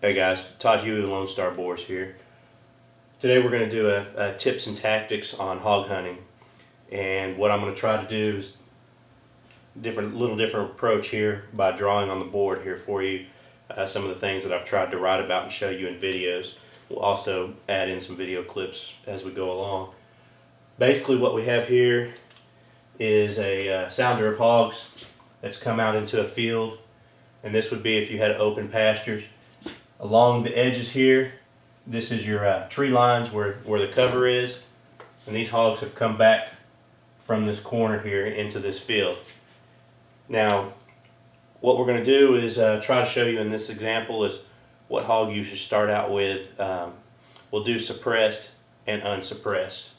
Hey guys, Todd Huey with Lone Star Boars here. Today we're going to do a tips and tactics on hog hunting, and what I'm going to try to do is little different approach here by drawing on the board here for you some of the things that I've tried to write about and show you in videos. We'll also add in some video clips as we go along. Basically what we have here is a sounder of hogs that's come out into a field, and this would be if you had open pastures. Along the edges here, this is your tree lines where the cover is, and these hogs have come back from this corner here into this field. Now what we're going to do is try to show you in this example is what hog you should start out with. We'll do suppressed and unsuppressed.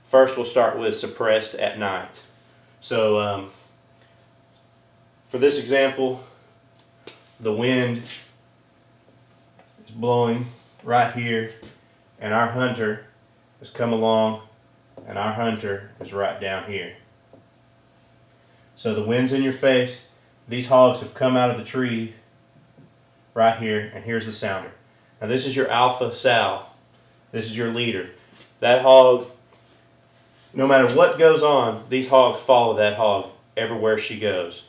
First we'll start with suppressed at night. So for this example, the wind is blowing right here, and our hunter has come along, and our hunter is right down here. So the wind's in your face. These hogs have come out of the tree right here, and here's the sounder. Now this is your alpha sow. This is your leader. That hog, no matter what goes on, these hogs follow that hog everywhere she goes.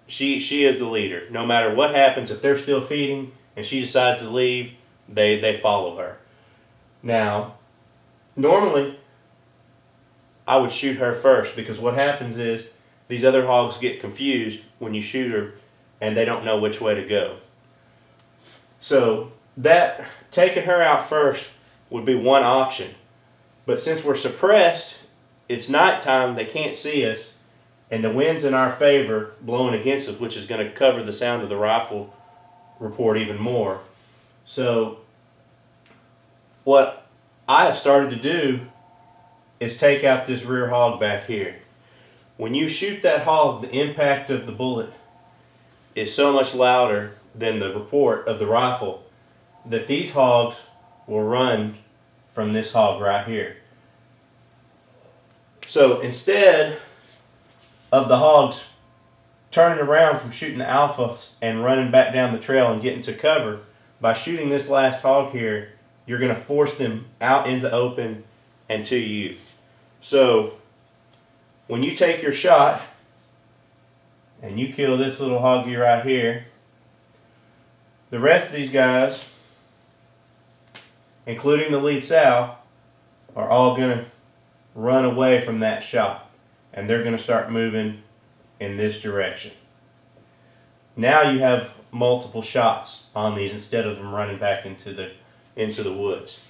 She is the leader. No matter what happens, if they're still feeding and she decides to leave, they follow her. Now, normally I would shoot her first, because what happens is these other hogs get confused when you shoot her and they don't know which way to go. So that taking her out first would be one option. But since we're suppressed, it's nighttime, they can't see us, and the wind's in our favor blowing against us, which is going to cover the sound of the rifle report even more. So what I have started to do is take out this rear hog back here. When you shoot that hog, the impact of the bullet is so much louder than the report of the rifle that these hogs will run from this hog right here. So instead of the hogs turning around from shooting the alpha and running back down the trail and getting to cover, by shooting this last hog here, you're going to force them out into the open and to you. So when you take your shot and you kill this little hoggy right here, the rest of these guys, including the lead sow, are all going to run away from that shot, and they're going to start moving in this direction. Now you have multiple shots on these instead of them running back into the woods.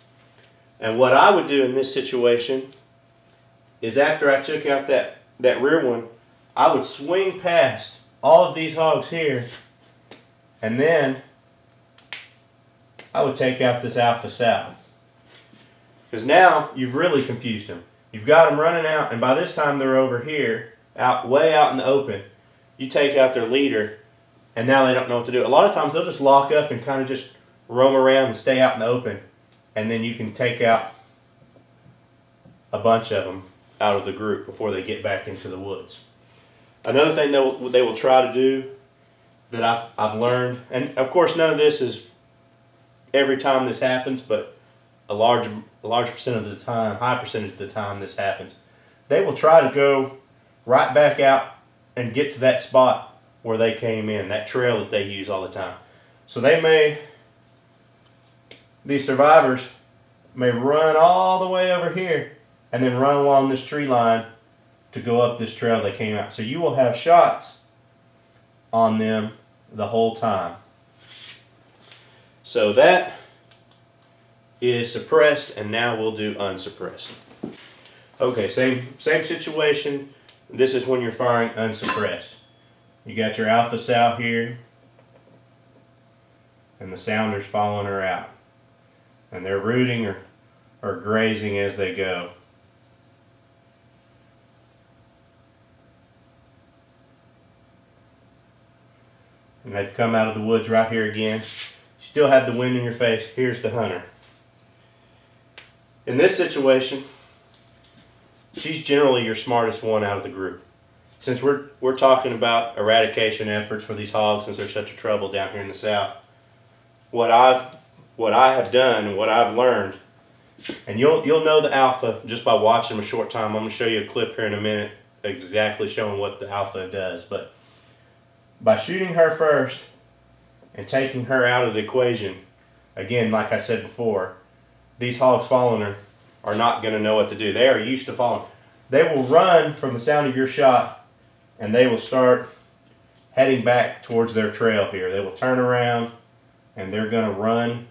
And what I would do in this situation is, after I took out that rear one, I would swing past all of these hogs here, and then I would take out this alpha sow. Because now you've really confused them. You've got them running out, and by this time they're over here, way out in the open. You take out their leader, and now they don't know what to do. A lot of times they'll just lock up and kind of just roam around and stay out in the open, and then you can take out a bunch of them out of the group before they get back into the woods. Another thing they will try to do that I've learned, and of course none of this is every time this happens, but a large percent of the time, high percentage of the time this happens, they will try to go right back out and get to that spot where they came in, that trail that they use all the time. So these survivors may run all the way over here and then run along this tree line to go up this trail they came out. So you will have shots on them the whole time. So that is suppressed, and now we'll do unsuppressed. Okay, same situation. This is when you're firing unsuppressed. You got your alpha sow here, and the sounder's following her out, and they're rooting or grazing as they go. And they've come out of the woods right here again. You still have the wind in your face. Here's the hunter. In this situation, she's generally your smartest one out of the group. Since we're talking about eradication efforts for these hogs, since they're such a trouble down here in the south, what I have done and what I've learned, and you'll know the alpha just by watching them a short time. I'm going to show you a clip here in a minute exactly showing what the alpha does. But by shooting her first and taking her out of the equation, again, like I said before, these hogs following her are not going to know what to do. They are used to following. They will run from the sound of your shot, and they will start heading back towards their trail here. They will turn around, and they're going to run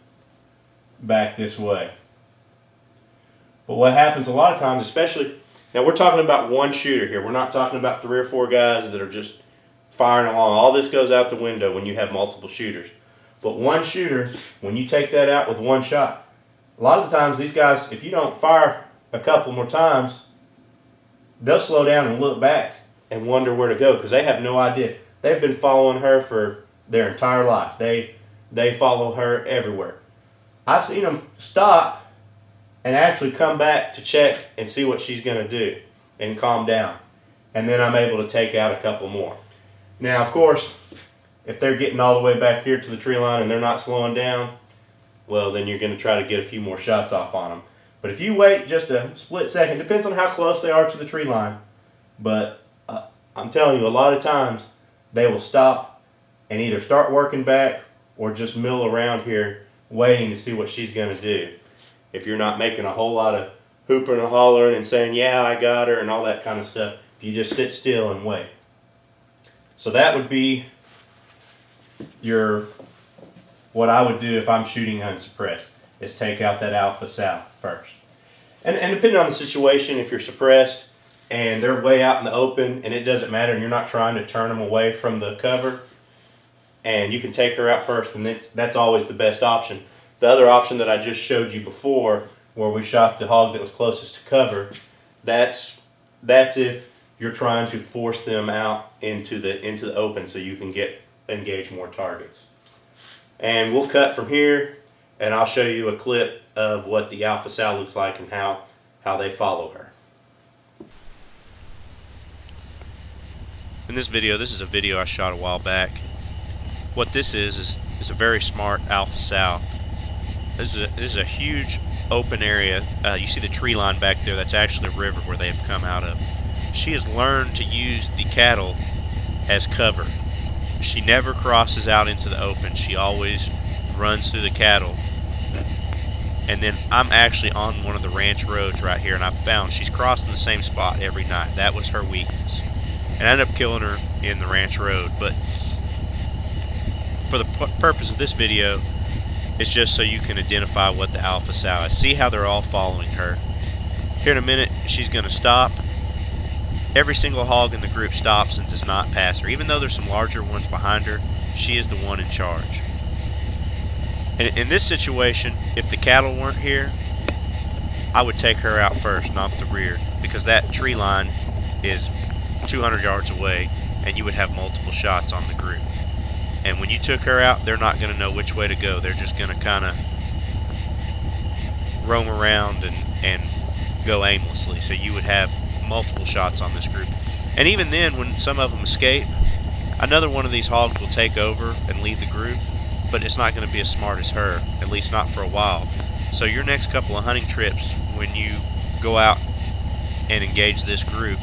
back this way. But what happens a lot of times, especially, now we're talking about one shooter here. We're not talking about 3 or 4 guys that are just firing along. All this goes out the window when you have multiple shooters. But one shooter, when you take that out with one shot, a lot of the times these guys, if you don't fire a couple more times, they'll slow down and look back and wonder where to go because they have no idea. They've been following her for their entire life. They follow her everywhere. I've seen them stop and actually come back to check and see what she's going to do and calm down. And then I'm able to take out a couple more. Now, of course, if they're getting all the way back here to the tree line and they're not slowing down, well, then you're going to try to get a few more shots off on them. But if you wait just a split second, depends on how close they are to the tree line. But I'm telling you, a lot of times they will stop and either start working back or just mill around here waiting to see what she's going to do. If you're not making a whole lot of hooping and hollering and saying, yeah, I got her and all that kind of stuff, if you just sit still and wait. So that would be what I would do if I'm shooting unsuppressed, is take out that alpha sow first. And depending on the situation, if you're suppressed and they're way out in the open and it doesn't matter and you're not trying to turn them away from the cover, and you can take her out first, and that's always the best option. The other option that I just showed you before, where we shot the hog that was closest to cover, that's if you're trying to force them out into the open so you can engage more targets. And we'll cut from here, and I'll show you a clip of what the alpha sow looks like and how they follow her. In this video, this is a video I shot a while back. What this is a very smart alpha sow. This is a huge open area. You see the tree line back there, that's actually a river where they've come out of. She has learned to use the cattle as cover. She never crosses out into the open. She always runs through the cattle. And then I'm actually on one of the ranch roads right here, and I've found she's crossing the same spot every night. That was her weakness. And I ended up killing her in the ranch road. But for the purpose of this video, it's just so you can identify what the alpha sow is. See how they're all following her. Here in a minute, she's going to stop. Every single hog in the group stops and does not pass her. Even though there's some larger ones behind her, she is the one in charge. And in this situation, if the cattle weren't here, I would take her out first, not the rear, because that tree line is 200 yards away and you would have multiple shots on the group. And when you took her out, they're not going to know which way to go. They're just going to kind of roam around and go aimlessly. So you would have multiple shots on this group. And even then, when some of them escape, another one of these hogs will take over and lead the group, but it's not going to be as smart as her, at least not for a while. So your next couple of hunting trips, when you go out and engage this group,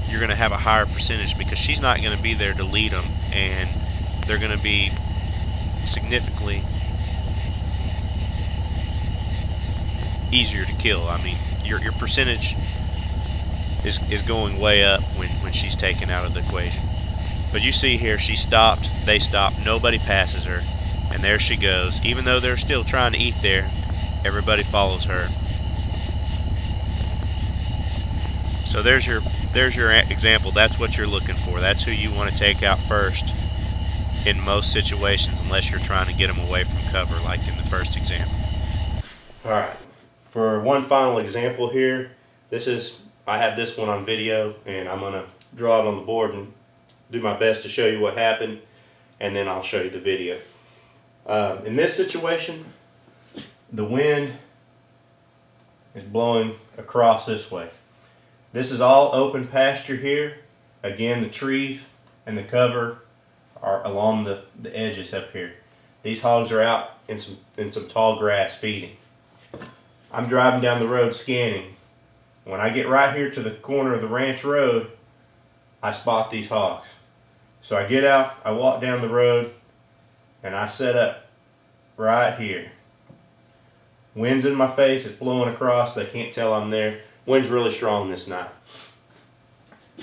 you're going to have a higher percentage because she's not going to be there to lead them, and they're going to be significantly easier to kill. I mean, your percentage is going way up when she's taken out of the equation. But you see here, she stopped, they stopped, nobody passes her, and there she goes. Even though they're still trying to eat there, everybody follows her. So there's your example. That's what you're looking for. That's who you want to take out first in most situations, unless you're trying to get them away from cover like in the first example. Alright, for one final example here, I have this one on video, and I'm going to draw it on the board and do my best to show you what happened, and then I'll show you the video. In this situation, the wind is blowing across this way. This is all open pasture here. Again, the trees and the cover are along the edges up here. These hogs are out in some tall grass feeding. I'm driving down the road scanning. When I get right here to the corner of the ranch road, I spot these hogs. So I get out, I walk down the road, and I set up right here. Wind's in my face, it's blowing across, they can't tell I'm there. Wind's really strong this night.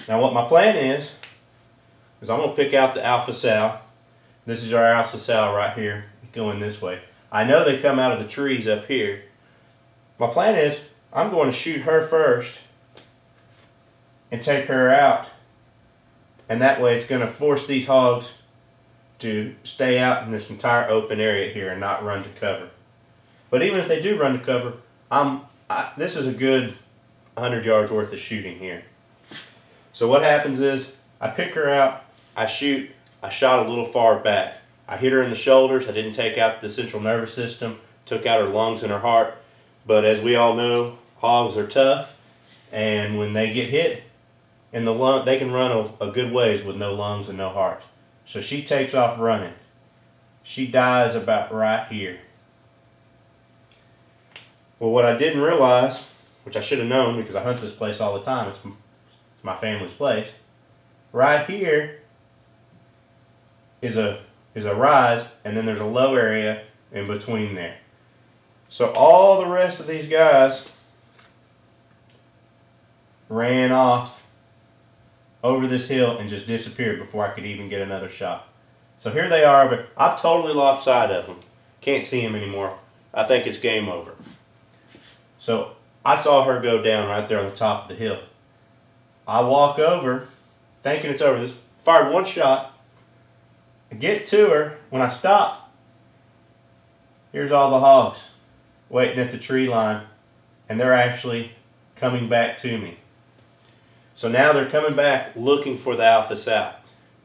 Now what my plan is I'm going to pick out the alpha sow. This is our alpha sow right here, going this way. I know they come out of the trees up here. My plan is I'm going to shoot her first and take her out. And that way it's going to force these hogs to stay out in this entire open area here and not run to cover. But even if they do run to cover, this is a good 100 yards worth of shooting here. So what happens is I pick her out, I shoot, I shot a little far back. I hit her in the shoulders, I didn't take out the central nervous system, took out her lungs and her heart. But as we all know, hogs are tough, and when they get hit in the lung, they can run a good ways with no lungs and no heart. So she takes off running. She dies about right here. Well, what I didn't realize, which I should have known because I hunt this place all the time, it's my family's place, right here is a rise, and then there's a low area in between there. So all the rest of these guys ran off over this hill and just disappeared before I could even get another shot. So here they are. But I've totally lost sight of them. Can't see them anymore. I think it's game over. So I saw her go down right there on the top of the hill. I walk over thinking it's over. This fired one shot. I get to her. When I stop, here's all the hogs waiting at the tree line, and they're actually coming back to me. So now they're coming back looking for the alpha sow.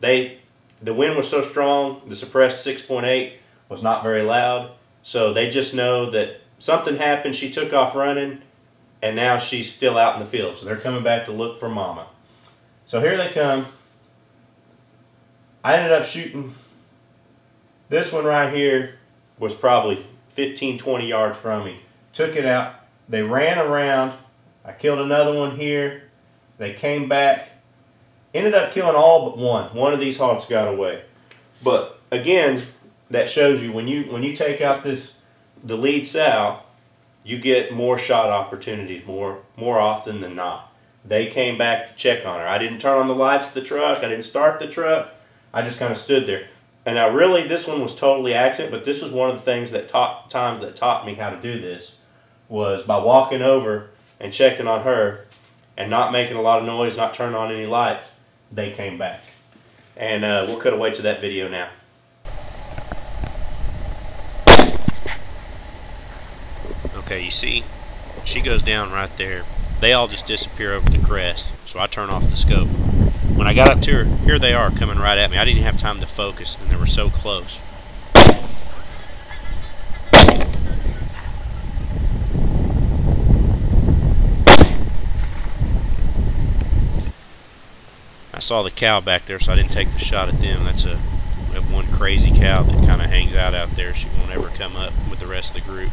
The wind was so strong, the suppressed 6.8 was not very loud, so they just know that something happened, she took off running, and now she's still out in the field. So they're coming back to look for mama. So here they come. I ended up shooting. This one right here was probably 15-20 yards from me. Took it out. They ran around. I killed another one here. They came back. Ended up killing all but one. One of these hogs got away. But again, that shows you when you take out the lead sow, you get more shot opportunities more often than not. They came back to check on her. I didn't turn on the lights of the truck. I didn't start the truck. I just kind of stood there. And now really this one was totally accident, but this was one of the things that taught me how to do this, was by walking over and checking on her and not making a lot of noise, not turning on any lights. They came back. And we'll cut away to that video now. Okay, you see, she goes down right there. They all just disappear over the crest, so I turn off the scope. When I got up to her, here they are coming right at me. I didn't have time to focus, and they were so close. I saw the cow back there, so I didn't take the shot at them. We have one crazy cow that kind of hangs out there. She won't ever come up with the rest of the group.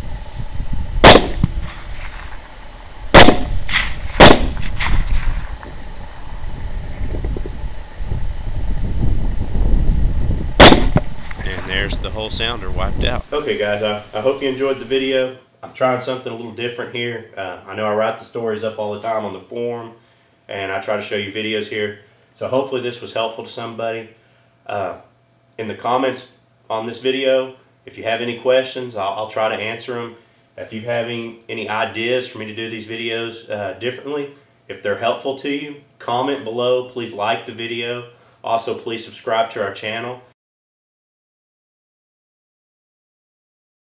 There's the whole sounder wiped out. Okay guys, I hope you enjoyed the video. I'm trying something a little different here. I know I write the stories up all the time on the forum, and I try to show you videos here. So hopefully this was helpful to somebody. In the comments on this video, if you have any questions, I'll try to answer them. If you have any ideas for me to do these videos differently, if they're helpful to you, comment below. Please like the video. Also, please subscribe to our channel.